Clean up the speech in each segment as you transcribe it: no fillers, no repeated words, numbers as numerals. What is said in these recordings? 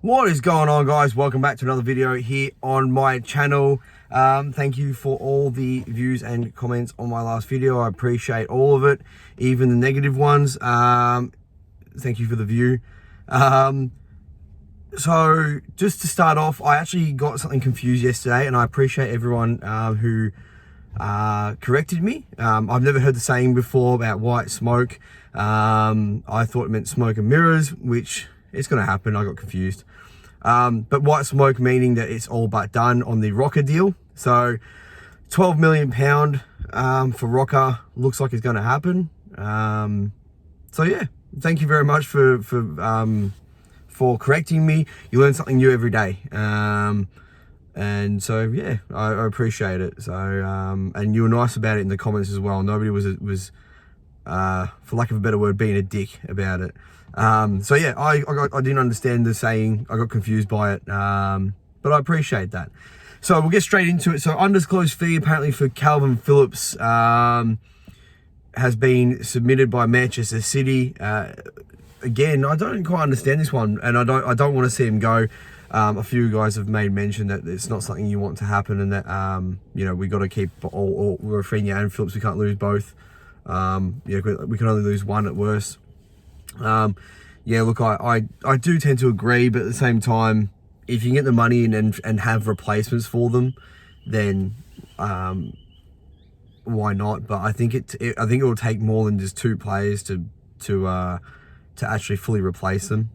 What is going on, guys? Welcome back to another video here on my channel. Thank you for all the views and comments on my last video. I appreciate all of it, even the negative ones. Thank you for the view. So just to start off, I actually got something confused yesterday, and I appreciate everyone who corrected me. I've never heard the saying before about white smoke. I thought it meant smoke and mirrors, which it's going to happen. I got confused. But white smoke meaning that it's all but done on the Rocker deal. So £12 million for Rocker looks like it's going to happen. So yeah, thank you very much for correcting me. You learn something new every day. And so yeah, I appreciate it. So and you were nice about it in the comments as well. Nobody was for lack of a better word, being a dick about it. So yeah, I didn't understand the saying. I got confused by it, but I appreciate that. So we'll get straight into it. So undisclosed fee apparently for Calvin Phillips has been submitted by Manchester City. Again, I don't quite understand this one, and I don't want to see him go. A few guys have made mention that it's not something you want to happen, and that you know, we got to keep all Rafinha and Phillips. We can't lose both. Yeah, we can only lose one at worst. Yeah, look, I do tend to agree, but at the same time, if you can get the money in and have replacements for them, then why not? But I think it will take more than just two players to actually fully replace them.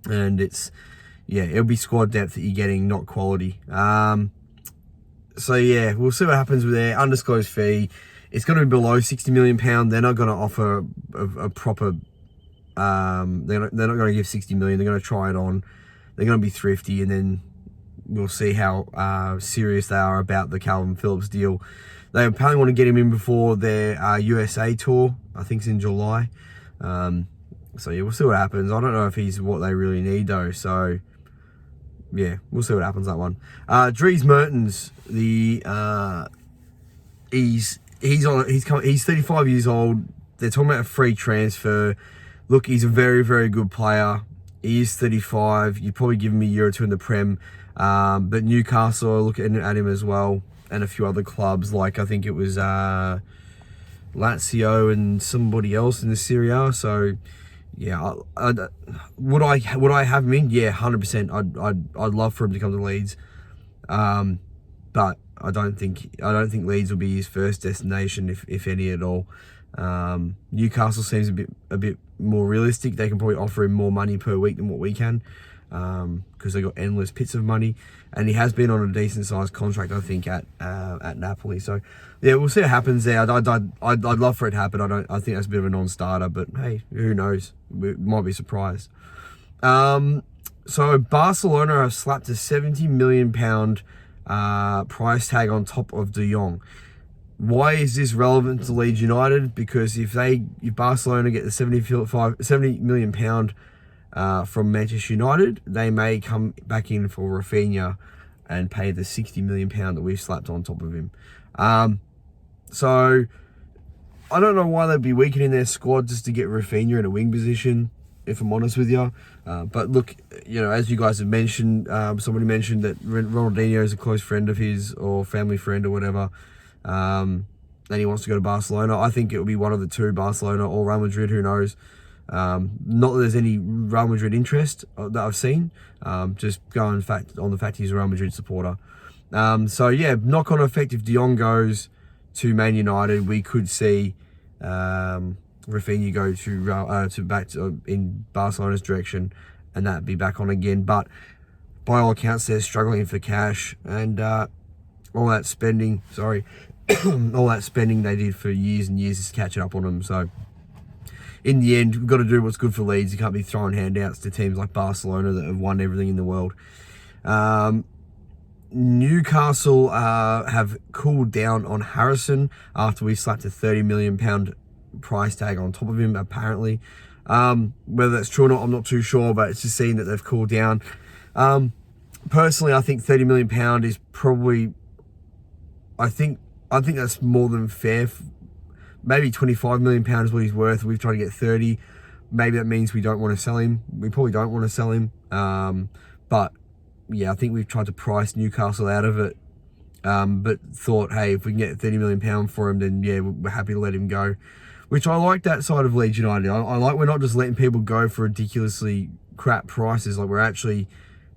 And it'll be squad depth that you're getting, not quality. So yeah, we'll see what happens with their undisclosed fee. It's going to be below £60 million. They're not going to offer a proper. They're not going to give 60 million. They're going to try it on. They're going to be thrifty, and then we'll see how serious they are about the Calvin Phillips deal. They apparently want to get him in before their USA tour. I think it's in July. So yeah, we'll see what happens. I don't know if he's what they really need though. So yeah, we'll see what happens that one. Dries Mertens, he's 35 years old. They're talking about a free transfer. Look, he's a very, very good player. He is 35. You'd probably give him a year or two in the Prem. But Newcastle are looking at him as well, and a few other clubs, like I think it was Lazio and somebody else in the Serie A. So yeah, would I have him in? Yeah, 100%. I'd love for him to come to Leeds. But I don't think Leeds will be his first destination, if any at all. Newcastle seems a bit more realistic. They can probably offer him more money per week than what we can, because they got endless pits of money, and he has been on a decent sized contract, I think, at Napoli. So yeah, we'll see what happens there. I'd love for it to happen. I think that's a bit of a non-starter, but hey, who knows? We might be surprised. So Barcelona have slapped a £70 million price tag on top of De Jong. Why is this relevant to Leeds United? Because if Barcelona get the £70 million from Manchester United, they may come back in for Rafinha and pay the £60 million that we've slapped on top of him. So I don't know why they'd be weakening their squad just to get Rafinha in a wing position, if I'm honest with you. But look, you know, as you guys have mentioned, somebody mentioned that Ronaldinho is a close friend of his, or family friend or whatever, and he wants to go to Barcelona. I think it will be one of the two, Barcelona or Real Madrid, who knows. Not that there's any Real Madrid interest that I've seen, just on the fact he's a Real Madrid supporter. So yeah, knock-on effect, if De Jong goes to Man United, we could see Rafinha go to in Barcelona's direction, and that be back on again. But by all accounts, they're struggling for cash, and all that spending they did for years and years is catching up on them. So in the end, we've got to do what's good for Leeds. You can't be throwing handouts to teams like Barcelona that have won everything in the world. Newcastle have cooled down on Harrison after we slapped a £30 million price tag on top of him, apparently. Whether that's true or not, I'm not too sure, but it's just seen that they've cooled down. Personally, I think £30 million is probably, I think that's more than fair. Maybe £25 million is what he's worth. We've tried to get 30. Maybe that means we don't want to sell him. We probably don't want to sell him. But yeah, I think we've tried to price Newcastle out of it. But thought, hey, if we can get £30 million for him, then yeah, we're happy to let him go. Which I like that side of Leeds United. I like we're not just letting people go for ridiculously crap prices. Like, we're actually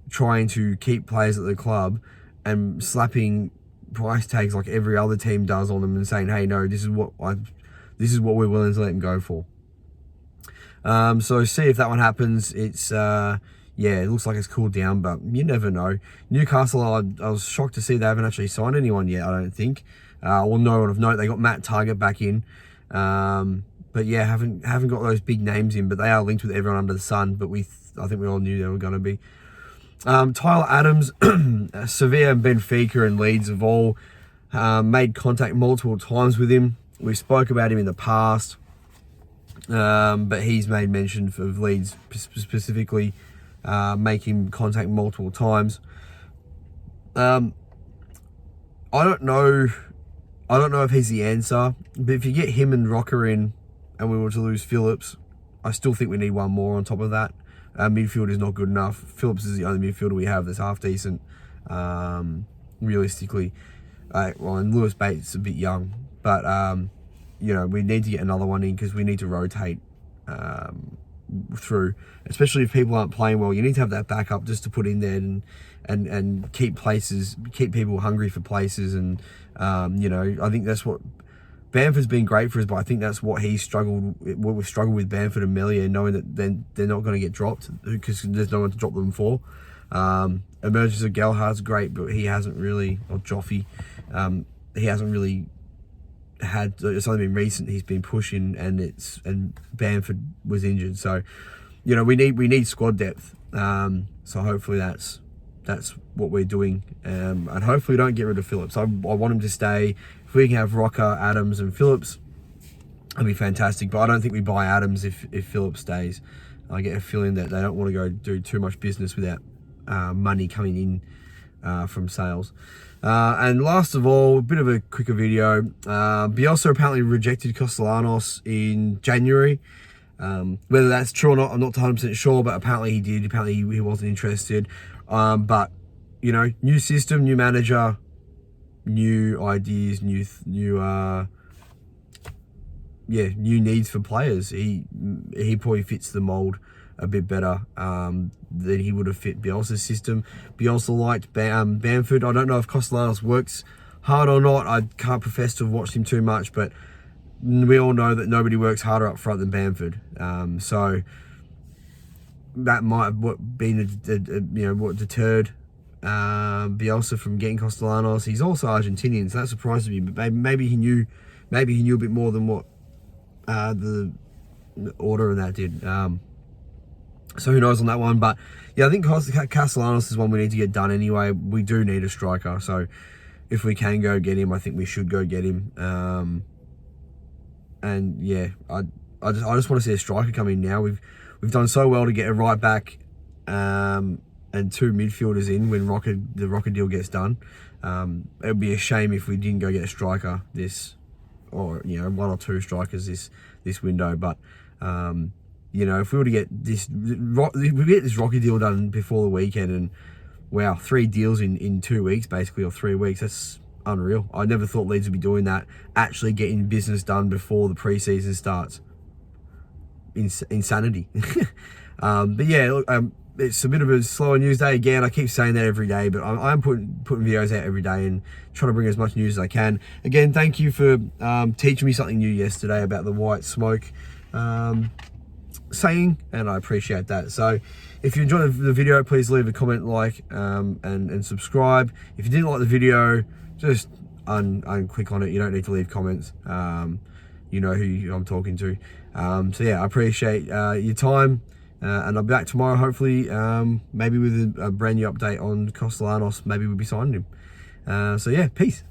trying to keep players at the club and slapping price tags like every other team does on them and saying, hey, no, this is what we're willing to let him go for. So see if that one happens. It's yeah, it looks like it's cooled down, but you never know. Newcastle, I was shocked to see they haven't actually signed anyone yet, I don't think. Well, no one of note. They got Matt Target back in. But yeah, haven't got those big names in, but they are linked with everyone under the sun, but I think we all knew they were going to be. Tyler Adams, Sevilla and Benfica and Leeds have all made contact multiple times with him. We spoke about him in the past, but he's made mention of Leeds specifically making contact multiple times. I don't know if he's the answer, but if you get him and Rocker in and we were to lose Phillips, I still think we need one more on top of that. Midfield is not good enough. Phillips is the only midfielder we have that's half decent, realistically. And Lewis Bates is a bit young, but you know, we need to get another one in because we need to rotate through, especially if people aren't playing well. You need to have that backup just to put in there and keep people hungry for places. And you know, I think that's what Bamford's been great for us, but I think that's what we've struggled with Bamford and Melia, knowing that then they're not going to get dropped because there's no one to drop them for. Emergence of Gelhardt's great, but he hasn't really, or Joffy, he hasn't really had, it's only been recent he's been pushing, and Bamford was injured. So, you know, we need squad depth. So hopefully that's what we're doing, and hopefully we don't get rid of Phillips. I want him to stay. If we can have Rocker, Adams and Phillips, that'd be fantastic. But I don't think we buy Adams if Phillips stays. I get a feeling that they don't want to go do too much business without money coming in from sales. And last of all, a bit of a quicker video. Bielsa apparently rejected Castellanos in January. Whether that's true or not, I'm not 100% sure, but apparently he did. Apparently he wasn't interested. But, you know, new system, new manager, new ideas, new needs for players. He probably fits the mold a bit better than he would have fit Bielsa's system. Bielsa liked Bamford. I don't know if Castellanos works hard or not. I can't profess to have watched him too much, but we all know that nobody works harder up front than Bamford. So that might have been what deterred Bielsa from getting Castellanos. He's also Argentinian, so that surprised me. But maybe he knew a bit more than what the order and that did. So who knows on that one? But yeah, I think Castellanos is one we need to get done anyway. We do need a striker, so if we can go get him, I think we should go get him. And yeah, I just want to see a striker come in now. We've done so well to get a right back and two midfielders in when the Rocker deal gets done. It would be a shame if we didn't go get a striker or one or two strikers this window. But you know, if we were to get this Rocker deal done before the weekend, and wow, 3 deals in 2 weeks basically, or 3 weeks, that's unreal. I never thought Leeds would be doing that, actually getting business done before the preseason starts. Insanity. But yeah, look, it's a bit of a slower news day again. I keep saying that every day, but I'm putting videos out every day and trying to bring as much news as I can. Again, thank you for teaching me something new yesterday about the white smoke saying, and I appreciate that. So if you enjoyed the video, please leave a comment, like, and subscribe. If you didn't like the video, just unclick on it. You don't need to leave comments. You know who I'm talking to. So yeah, I appreciate your time, and I'll be back tomorrow, hopefully, maybe with a brand new update on Castellanos. Maybe we'll be signing him. So yeah, peace.